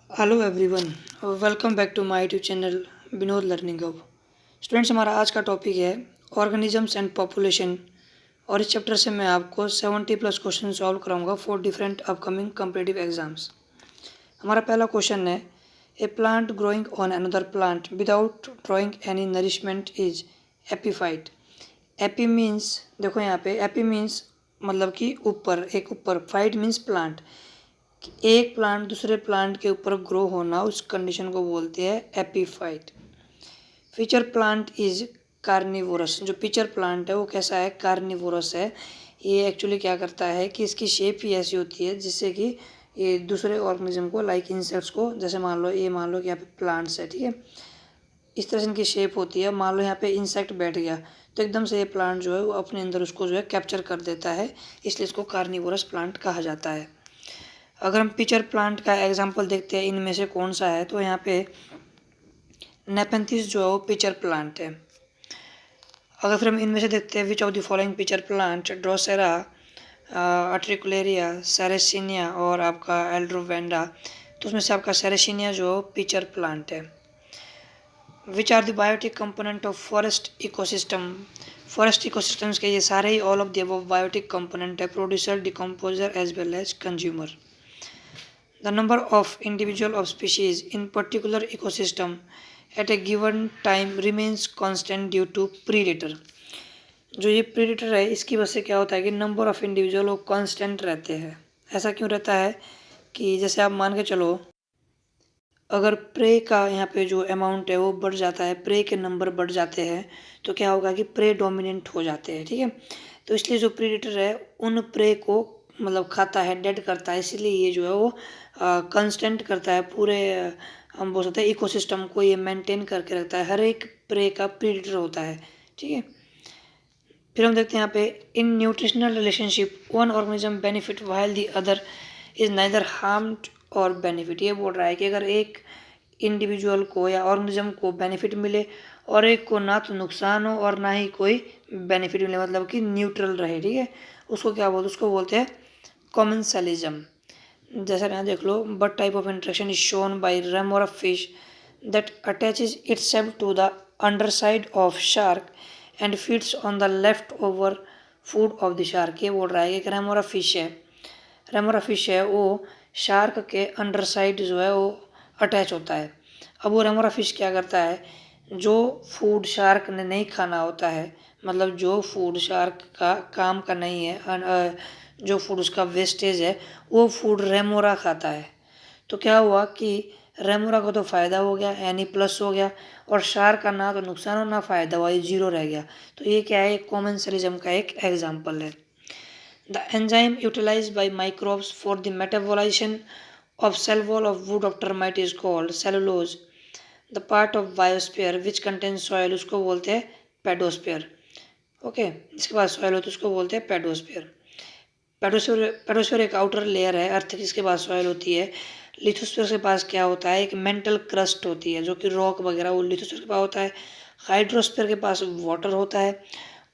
Hello everyone, welcome back to my YouTube channel Vinod learning hub. Students, हमारा आज का topic है ऑर्गेनिजम्स एंड पॉपुलेशन। और इस चैप्टर से मैं आपको 70 प्लस क्वेश्चन सॉल्व कराऊंगा for different upcoming competitive exams. हमारा पहला क्वेश्चन है, a plant growing on another plant without drawing any nourishment is epiphyte. Epi means, देखो यहाँ पे एपी मीन्स मतलब कि ऊपर, एक ऊपर, फाइट मीन्स प्लांट। एक प्लांट दूसरे प्लांट के ऊपर ग्रो होना, उस कंडीशन को बोलते हैं epiphyte. Feature plant is carnivorous. जो फीचर प्लांट है वो कैसा है? कार्निवोरस है। ये एक्चुअली क्या करता है कि इसकी शेप ही ऐसी होती है जिससे कि ये दूसरे ऑर्गेनिज्म को, लाइक इंसेक्ट्स को, जैसे मान लो कि यहाँ पे प्लांट्स है, ठीक है, इस तरह से इनकी शेप होती है। मान लो यहाँ पे इंसेक्ट बैठ गया तो एकदम से ये प्लांट जो है वो अपने अंदर उसको जो है कैप्चर कर देता है, इसलिए इसको कार्निवोरस प्लांट कहा जाता है। अगर हम पिचर प्लांट का एग्जांपल देखते हैं इनमें से कौन सा है, तो यहाँ पे नेपेंथिस जो है वो पिचर प्लांट है। अगर फिर हम इनमें से देखते हैं which of the following pitcher plant, drosera, utricularia, sarracenia और आपका एल्ड्रोवेंडा, तो उसमें से आपका सेरेसिनिया जो पिचर प्लांट है। Which are the biotic component of forest ecosystem. Forest ecosystems के ये सारे ही all of the above biotic component है, producer, decomposer as well as consumer. The number of individual of species in particular ecosystem at a given time remains constant due to predator। जो ये predator है इसकी वजह से क्या होता है कि नंबर ऑफ इंडिविजुअल वो कांस्टेंट रहते हैं। ऐसा क्यों रहता है कि जैसे आप मान के चलो, अगर प्रे का यहाँ पे जो अमाउंट है वो बढ़ जाता है, प्रे के नंबर बढ़ जाते हैं, तो क्या होगा कि प्रे डोमिनेंट हो जाते हैं, ठीक है। तो इसलिए जो प्रीडेटर है उन प्रे को मतलब खाता है, डेड करता है, इसीलिए ये जो है वो कंस्टेंट करता है पूरे, हम बोल सकते हैं इकोसिस्टम को ये मेंटेन करके रखता है। हर एक प्रे का प्रीडेटर होता है, ठीक है। फिर हम देखते हैं यहाँ पे, in nutritional relationship one organism benefit while the other is neither harmed और बेनिफिट। ये बोल रहा है कि अगर एक इंडिविजुअल को या ऑर्गेनिज्म को बेनिफिट मिले और एक को ना तो नुकसान हो और ना ही कोई बेनिफिट मिले, मतलब कि न्यूट्रल रहे, ठीक है, उसको क्या बोलते हैं? उसको बोलते हैं कॉमेंसलिज्म। जैसा यहाँ देख लो, but type of interaction is shown by remora fish that attaches itself to the underside of shark and feeds on the left over food of the shark. ये बोल रहा है कि रेमोरा फिश है, रेमोरा फिश है वो shark के under side जो है वो अटैच होता है। अब वो रेमोरा फिश क्या करता है, जो फूड शार्क ने नहीं खाना होता है, मतलब जो फूड शार्क का काम का नहीं है, जो फूड उसका वेस्टेज है, वो फूड रेमोरा खाता है। तो क्या हुआ कि रेमोरा को तो फ़ायदा हो गया, यानी प्लस हो गया, और शार्क का ना तो नुकसान हो ना फ़ायदा हुआ, ये जीरो रह गया। तो ये क्या है? कॉमेंसलिज्म का एक एग्जाम्पल है। The enzyme utilized by microbes for the metabolization of cell wall of wood of termite is called cellulose. The part of biosphere which contains soil उसको बोलते हैं पेडोस्फीयर। ओके, इसके बाद सॉइल होती है उसको बोलते हैं पेडोस्फीयर। पेडोस्फीयर एक आउटर लेयर है अर्थ की, इसके बाद सॉइल होती है। लिथोस्फीयर के पास क्या होता है? एक मेंटल क्रस्ट होती है जो कि रॉक वगैरह, वो लिथोस्फीयर के पास होता है। हाइड्रोस्फीयर के पास वाटर होता है।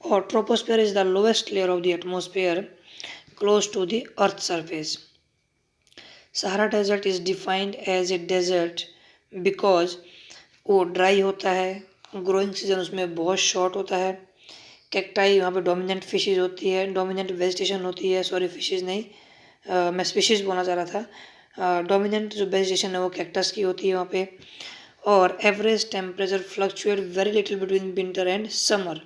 और troposphere is the lowest layer of the atmosphere close to the earth surface. Sahara desert is defined as a desert because वो ड्राई होता है, ग्रोइंग सीजन उसमें बहुत शॉर्ट होता है। कैक्टाई वहाँ पे डोमिनेंट फिशेज होती है, डोमिनेंट वेजिटेशन होती है, सॉरी फिशेज नहीं, मैं स्पीशीज बोलना चाह रहा था। डोमिनेंट जो वेजिटेशन है वो कैक्टस की होती है वहाँ पे। और average temperature fluctuate very little between winter and summer.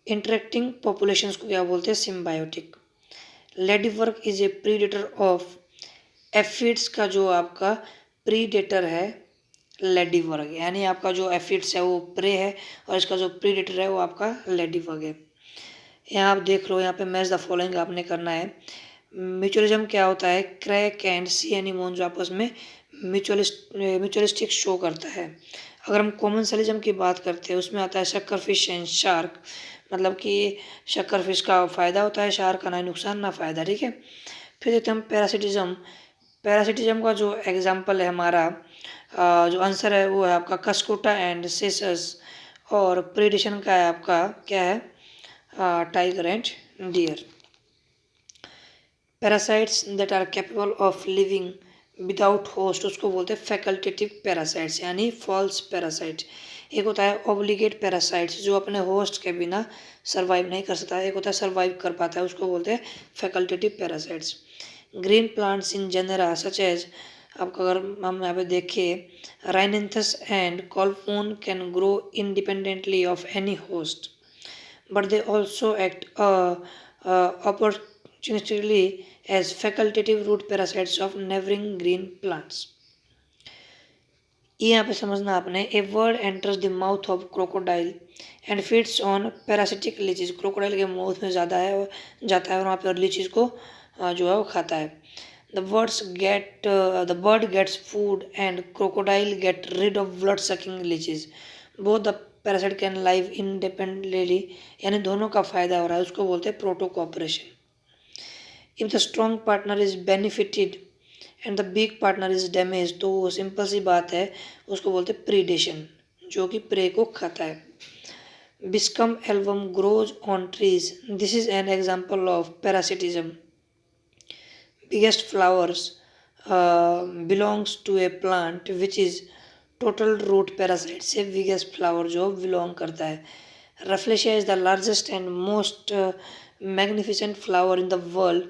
Interacting populations को क्या बोलते हैं? Symbiotic. Ladybird is a predator of aphids का जो आपका प्रीडेटर है लेडीवर्क, यानी आपका जो एफिड्स है वो प्रे है और इसका जो प्रीडेटर है वो आपका लेडीवर्क है। यहाँ आप देख लो, यहाँ पे मैच द फॉलोइंग आपने करना है। म्यूचुअलिज्म क्या होता है? क्रैक एंड सी एनिमोन जो आपस में म्यूचुअलिस्टिक शो करता है। अगर हम कॉमेंसलिज्म की बात करते हैं उसमें आता है शक्कर फिश एंड शार्क, मतलब कि शक्कर फिश का फ़ायदा होता है, शार्क का ना नुकसान ना फ़ायदा, ठीक है। फिर देखते हैं हम पैरासिटिज्म। पैरासिटिज्म का जो एग्जांपल है हमारा, जो आंसर है वो है आपका कस्कोटा एंड सेसस। और प्रीडेशन का है आपका क्या है? Tiger and deer. Parasites that are capable of living without host उसको बोलते हैं फैकल्टेटिव पैरासाइट्स यानी फॉल्स पैरासाइट। एक होता है ऑब्लिगेट पैरासाइट्स जो अपने होस्ट के बिना सर्वाइव नहीं कर सकता, एक होता है सर्वाइव कर पाता है, उसको बोलते हैं facultative parasites. Green plants in genera such as, आपको अगर हम यहाँ पे देखें, राइनेंथस एंड कॉल्फोन can grow independently of any host but they also act opportunistically as facultative root parasites of neighboring green plants. ये यहाँ पे समझना आपने, a word enters the mouth of crocodile and feeds on parasitic लीचीज। Crocodile के mouth में जाता है और वहाँ पर लीचीज को जो है वो खाता है। The bird gets food and crocodile get rid of blood sucking leeches. Both the parasite can live independently, यानी दोनों का फायदा हो रहा है, उसको बोलते हैं proto cooperation. If the strong partner is benefited and the weak partner is damage, तो सिंपल सी बात है, उसको बोलते हैं प्रीडेशन, जो कि प्रे को खाता है। Viscum album grows on trees, this is an example of parasitism. Biggest flowers belongs to a plant which is total root parasite से बिगेस्ट फ्लावर जो बिलोंग करता है। Rafflesia is the largest and most magnificent flower in the world.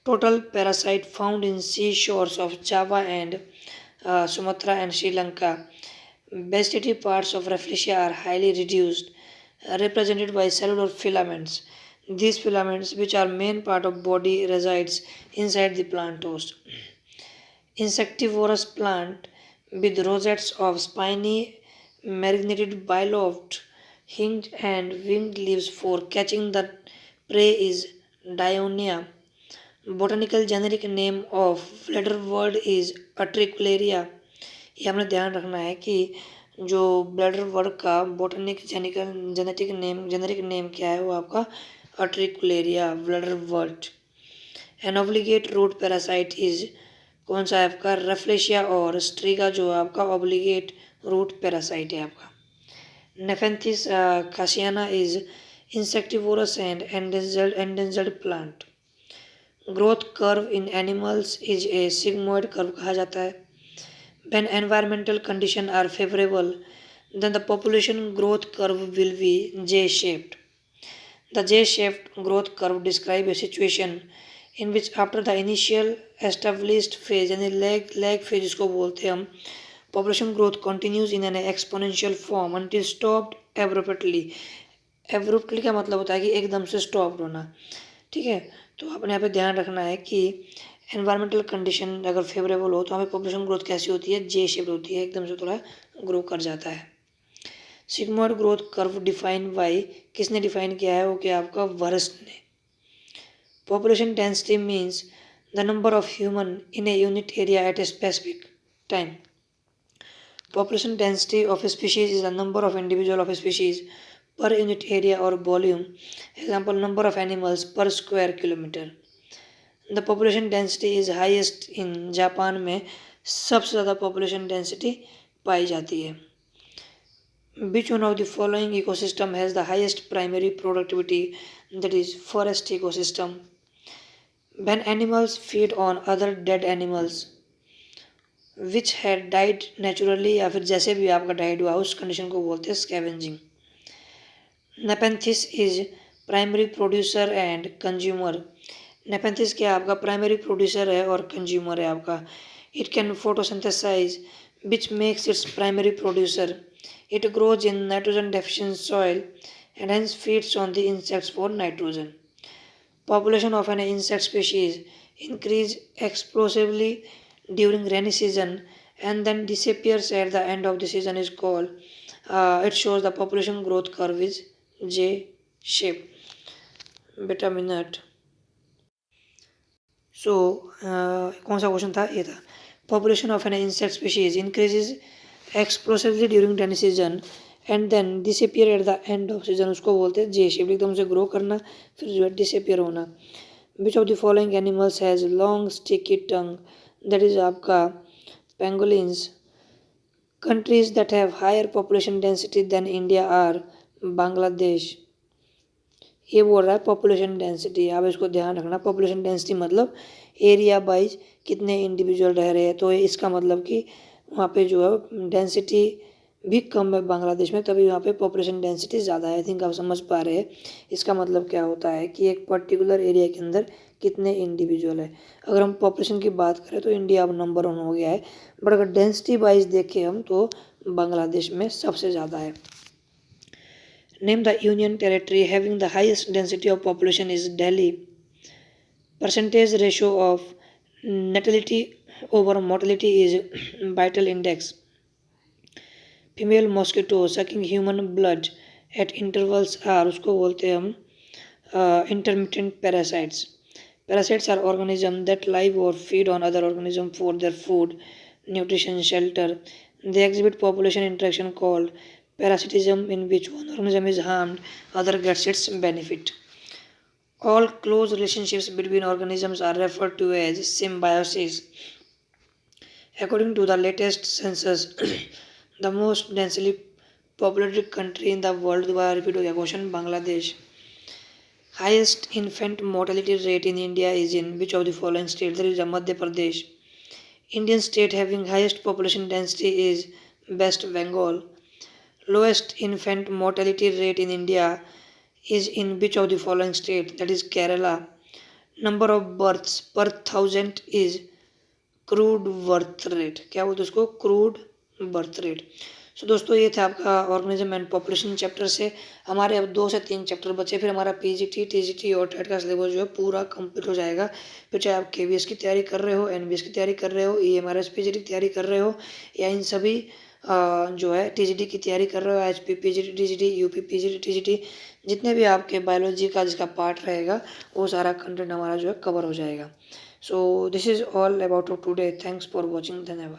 Total parasite found in sea shores of Java and Sumatra and Sri Lanka. Vegetative parts of Rafflesia are highly reduced, represented by cellular filaments. These filaments, which are main part of body, resides inside the plant host. Insectivorous plant with rosettes of spiny, marinated bilobed, hinged and winged leaves for catching the prey is Dionia. Botanical generic name of bladderwort is Utricularia. ये हमें ध्यान रखना है कि जो bladder वर्ग का genetic name क्या है, वो आपका Utricularia bladderwort. An obligate root parasite is कौन सा है आपका, रफलेशिया और स्ट्रीगा जो आपका ऑब्लिगेट रूट पैरासाइट है आपका। Nepenthes khasiana is insectivorous and endangered plant. Growth curve in animals is a sigmoid curve कहा जाता है। When environmental conditions are favorable, then the population growth curve will be J-shaped. The J-shaped growth curve describes a situation in which after the initial established phase, यानी lag phase जिसको बोलते हैं हम, population growth continues in an exponential form until stopped abruptly. Abruptly का मतलब होता है कि एकदम से stopped होना, ठीक है। तो आपने यहाँ पे ध्यान रखना है कि एनवायरमेंटल कंडीशन अगर फेवरेबल हो तो हमें पॉपुलेशन ग्रोथ कैसी होती है, जे शेप्ड होती है, एकदम से थोड़ा ग्रो कर जाता है। Sigmoid growth curve define by, किसने डिफाइन किया है, वो क्या आपका वर्स्ट ने। Population density means the number of human in a unit area at a specific time. Population density of a species is the number of individual of a species per unit area और volume. Example, number of animals per square kilometre. The population density is highest in Japan में सबसे ज़्यादा population density पाई जाती है। Which one of the following ecosystem has the highest primary productivity, that is forest ecosystem. When animals feed on other dead animals which had died naturally, या फिर जैसे भी आपका डाइड हुआ उस कंडीशन को बोलते हैं scavenging. Nepenthes is primary producer and consumer. Nepenthes क्या आपका प्राइमरी प्रोड्यूसर है और कंज्यूमर है आपका। It can photosynthesise which makes its primary producer. It grows in nitrogen deficient soil and hence feeds on the insects for nitrogen. Population of an insect species increase explosively during rainy season and then disappears at the end of the season is called it shows the population growth curve is J shape. बेटा minute. So कौन सा question था, ये था population of an insect species increases explosively during rainy season and then disappear at the end of season, उसको बोलते हैं जे shape, एकदम से ग्रो करना फिर जो है डिसअपियर होना। विच of the following animals has long sticky tongue, that is आपका pangolins. Countries that have higher population density than India are Bangladesh. ये बोल रहा है पॉपुलेशन डेंसिटी, आप इसको ध्यान रखना। पॉपुलेशन डेंसिटी मतलब एरिया वाइज कितने इंडिविजुअल रह रहे हैं, तो इसका मतलब कि वहाँ पे जो है डेंसिटी भी कम है बांग्लादेश में, तभी वहाँ पे पॉपुलेशन डेंसिटी ज़्यादा है। आई थिंक आप समझ पा रहे हैं इसका मतलब क्या होता है कि एक पर्टिकुलर एरिया के अंदर कितने इंडिविजुअल है। अगर हम पॉपुलेशन की बात करें तो इंडिया अब नंबर 1 हो गया है, बट अगर डेंसिटी वाइज देखें हम तो बांग्लादेश में सबसे ज़्यादा है। Name the union territory having the highest density of population is Delhi. Percentage ratio of natality over mortality is vital index. Female mosquito sucking human blood at intervals are, उसको बोलते हैं हम intermittent parasites. Parasites are organism that live और feed on other organism for their food, nutrition, shelter. They exhibit population interaction called parasitism in which one organism is harmed, other gets its benefit. All close relationships between organisms are referred to as symbiosis. According to the latest census, the most densely populated country in the world, दोबारा repeat हो गया question, Bangladesh. Highest infant mortality rate in India is in which of the following states? There is a Madhya Pradesh. Indian state having highest population density is West Bengal. Lowest infant mortality rate in India is in which of the following state? That is Kerala. Number of births per 1,000 is crude birth rate. क्या बोलते हैं उसको? Crude birth rate. सो दोस्तों ये था आपका organism and population chapter से. हमारे अब 2 से 3 चैप्टर बचे, फिर हमारा पीजीटी, टीजीटी और टेट का सिलेबस जो है पूरा कंप्लीट हो जाएगा. फिर चाहे आप केवीएस की तैयारी कर रहे हो, एनबीएस की तैयारी कर रहे हो, ईएमआरएस पीजीटी की तैयारी कर रहे हो, या इन सभी जो है टीजीटी की तैयारी कर रहे हो, HP PGT TGT, UP PGT TGT, जितने भी आपके बायोलॉजी का जिसका पार्ट रहेगा वो सारा कंटेंट हमारा जो है कवर हो जाएगा. So this is all about today. Thanks for watching. धन्यवाद.